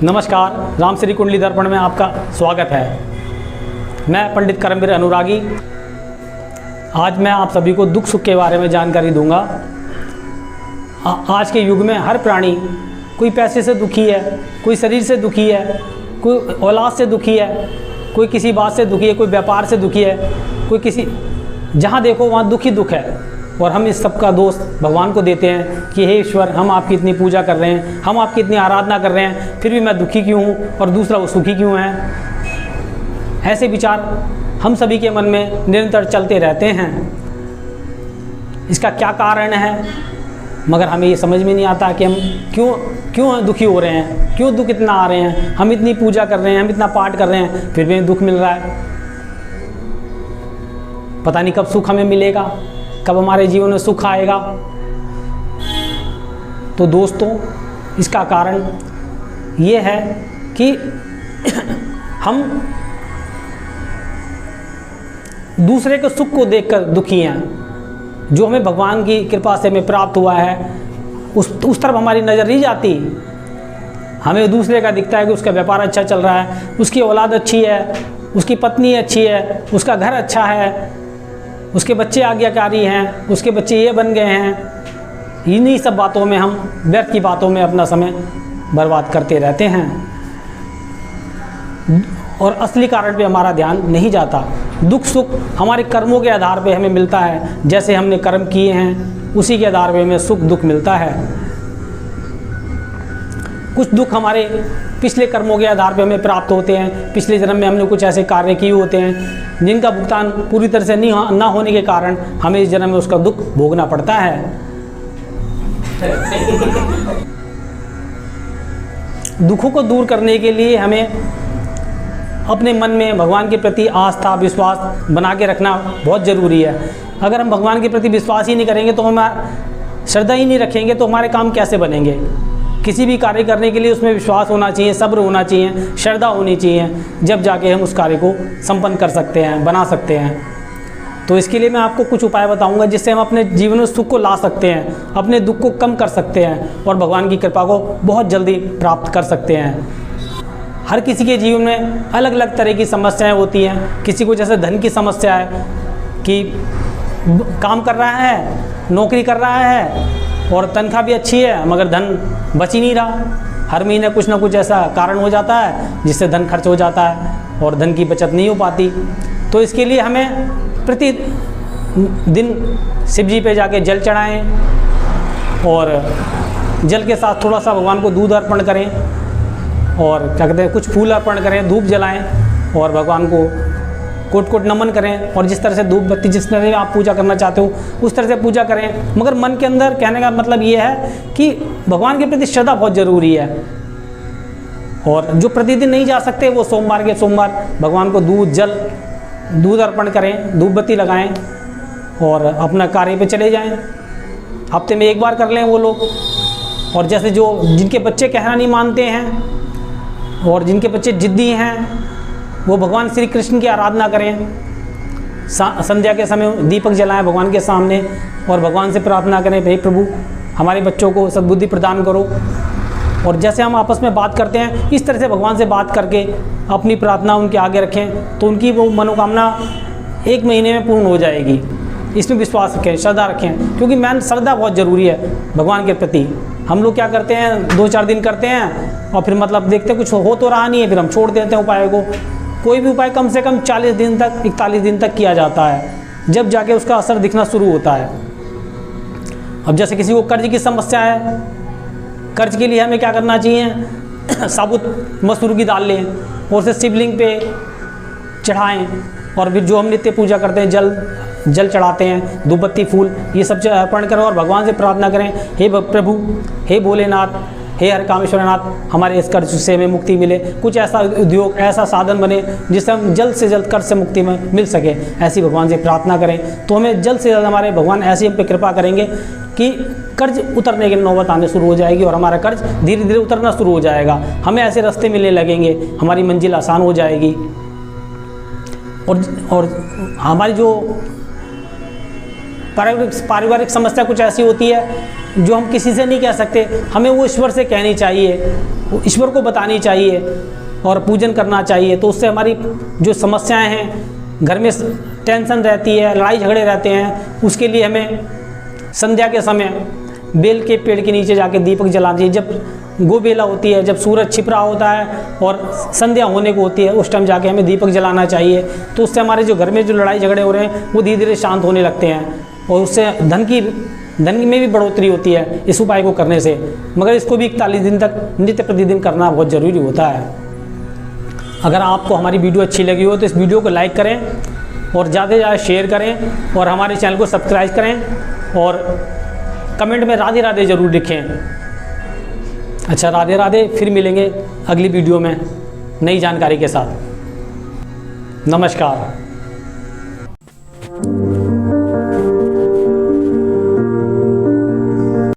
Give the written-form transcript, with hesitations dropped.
नमस्कार, रामश्री कुंडली दर्पण में आपका स्वागत है। मैं पंडित करमवीर अनुरागी। आज मैं आप सभी को दुख सुख के बारे में जानकारी दूंगा। आज के युग में हर प्राणी, कोई पैसे से दुखी है, कोई शरीर से दुखी है, कोई औलाद से दुखी है, कोई किसी बात से दुखी है, कोई व्यापार से दुखी है, कोई किसी, जहाँ देखो वहाँ दुख ही दुख है। और हम इस सब का दोष भगवान को देते हैं कि हे ईश्वर, हम आपकी इतनी पूजा कर रहे हैं, हम आपकी इतनी आराधना कर रहे हैं, फिर भी मैं दुखी क्यों हूँ और दूसरा वो सुखी क्यों है। ऐसे विचार हम सभी के मन में निरंतर चलते रहते हैं। इसका क्या कारण है, मगर हमें ये समझ में नहीं आता कि हम क्यों दुखी हो रहे हैं, क्यों दुख इतना आ रहे हैं। हम इतनी पूजा कर रहे हैं, हम इतना पाठ कर रहे हैं, फिर भी दुख मिल रहा है। पता नहीं कब सुख हमें मिलेगा, कब हमारे जीवन में सुख आएगा। तो दोस्तों, इसका कारण ये है कि हम दूसरे के सुख को देखकर दुखी हैं। जो हमें भगवान की कृपा से हमें प्राप्त हुआ है, उस तरफ हमारी नज़र नहीं जाती। हमें दूसरे का दिखता है कि उसका व्यापार अच्छा चल रहा है, उसकी औलाद अच्छी है, उसकी पत्नी अच्छी है, उसका घर अच्छा है, उसके बच्चे आज्ञाकारी हैं, उसके बच्चे ये बन गए हैं। इन्हीं सब बातों में, हम व्यर्थ की बातों में अपना समय बर्बाद करते रहते हैं और असली कारण पे हमारा ध्यान नहीं जाता। दुख सुख हमारे कर्मों के आधार पे हमें मिलता है। जैसे हमने कर्म किए हैं, उसी के आधार पे हमें सुख दुख मिलता है। कुछ दुख हमारे पिछले कर्मों के आधार पे हमें प्राप्त होते हैं। पिछले जन्म में हमने कुछ ऐसे कार्य किए होते हैं जिनका भुगतान पूरी तरह से ना होने के कारण हमें इस जन्म में उसका दुख भोगना पड़ता है। दुखों को दूर करने के लिए हमें अपने मन में भगवान के प्रति आस्था विश्वास बना के रखना बहुत ज़रूरी है। अगर हम भगवान के प्रति विश्वास ही नहीं करेंगे, तो हम श्रद्धा ही नहीं रखेंगे, तो हमारे काम कैसे बनेंगे। किसी भी कार्य करने के लिए उसमें विश्वास होना चाहिए, सब्र होना चाहिए, श्रद्धा होनी चाहिए, जब जाके हम उस कार्य को संपन्न कर सकते हैं, बना सकते हैं। तो इसके लिए मैं आपको कुछ उपाय बताऊंगा जिससे हम अपने जीवन में सुख को ला सकते हैं, अपने दुख को कम कर सकते हैं और भगवान की कृपा को बहुत जल्दी प्राप्त कर सकते हैं। हर किसी के जीवन में अलग अलग तरह की समस्याएं होती हैं। किसी को जैसे धन की समस्या है कि काम कर रहा है, नौकरी कर रहा है और तनख्वाह भी अच्छी है, मगर धन बच ही नहीं रहा। हर महीने कुछ ना कुछ ऐसा कारण हो जाता है जिससे धन खर्च हो जाता है और धन की बचत नहीं हो पाती। तो इसके लिए हमें प्रतिदिन शिव जी पे जाके जल चढ़ाएं और जल के साथ थोड़ा सा भगवान को दूध अर्पण करें और क्या कहते हैं, कुछ फूल अर्पण करें, धूप जलाएं और भगवान को कोट कोट नमन करें। और जिस तरह से धूप बत्ती, जिस तरह से आप पूजा करना चाहते हो उस तरह से पूजा करें। मगर मन के अंदर, कहने का मतलब ये है कि भगवान के प्रति श्रद्धा बहुत ज़रूरी है। और जो प्रतिदिन नहीं जा सकते, वो सोमवार के सोमवार भगवान को दूध अर्पण करें, धूप बत्ती लगाएं और अपना कार्य पे चले जाएं। हफ्ते में एक बार कर लें वो लोग। और जैसे जिनके बच्चे कहना नहीं मानते हैं और जिनके बच्चे जिद्दी हैं, वो भगवान श्री कृष्ण की आराधना करें। संध्या के समय दीपक जलाएं भगवान के सामने और भगवान से प्रार्थना करें, हे प्रभु, हमारे बच्चों को सद्बुद्धि प्रदान करो। और जैसे हम आपस में बात करते हैं, इस तरह से भगवान से बात करके अपनी प्रार्थना उनके आगे रखें, तो उनकी वो मनोकामना 1 महीने में पूर्ण हो जाएगी। इसमें विश्वास रखें, श्रद्धा रखें, क्योंकि मैन श्रद्धा बहुत ज़रूरी है भगवान के प्रति। हम लोग क्या करते हैं, 2-4 दिन करते हैं और फिर मतलब देखते कुछ हो तो रहा नहीं है, फिर हम छोड़ देते हैं उपाय को। कोई भी उपाय कम से कम 40 दिन तक, 41 दिन तक किया जाता है, जब जाके उसका असर दिखना शुरू होता है। अब जैसे किसी को कर्ज की समस्या है, कर्ज के लिए हमें क्या करना चाहिए, साबुत मसूर की दाल लें और उसे शिवलिंग पे चढ़ाएं और फिर जो हम नित्य पूजा करते हैं, जल चढ़ाते हैं, धूप बत्ती फूल ये सब अर्पण करें और भगवान से प्रार्थना करें, हे प्रभु, हे भोलेनाथ, हे हर कामेश्वरनाथ, हमारे इस कर्ज से हमें मुक्ति मिले। कुछ ऐसा उद्योग, ऐसा साधन बने जिससे हम जल्द से जल्द कर्ज से मुक्ति में मिल सके। ऐसी भगवान से प्रार्थना करें तो हमें जल्द से जल्द हमारे भगवान ऐसी हम पे कृपा करेंगे कि कर्ज उतरने की नौबत आने शुरू हो जाएगी और हमारा कर्ज धीरे धीरे उतरना शुरू हो जाएगा। हमें ऐसे रास्ते मिलने लगेंगे, हमारी मंजिल आसान हो जाएगी। और हमारी जो पारिवारिक समस्या कुछ ऐसी होती है जो हम किसी से नहीं कह सकते, हमें वो ईश्वर से कहनी चाहिए, वो ईश्वर को बतानी चाहिए और पूजन करना चाहिए। तो उससे हमारी जो समस्याएं हैं, घर में टेंशन रहती है, लड़ाई झगड़े रहते हैं, उसके लिए हमें संध्या के समय बेल के पेड़ के नीचे जाके दीपक जलाना चाहिए। जब गोबेला होती है, जब सूरज छिप रहा होता है और संध्या होने को होती है, उस टाइम जाके हमें दीपक जलाना चाहिए। तो उससे हमारे जो घर में जो लड़ाई झगड़े हो रहे हैं वो धीरे धीरे शांत होने लगते हैं और उससे धन में भी बढ़ोतरी होती है इस उपाय को करने से। मगर इसको भी 41 दिन तक नित्य प्रतिदिन करना बहुत ज़रूरी होता है। अगर आपको हमारी वीडियो अच्छी लगी हो तो इस वीडियो को लाइक करें और ज़्यादा से ज़्यादा शेयर करें और हमारे चैनल को सब्सक्राइब करें और कमेंट में राधे राधे ज़रूर लिखें। अच्छा, राधे राधे। फिर मिलेंगे अगली वीडियो में नई जानकारी के साथ। नमस्कार।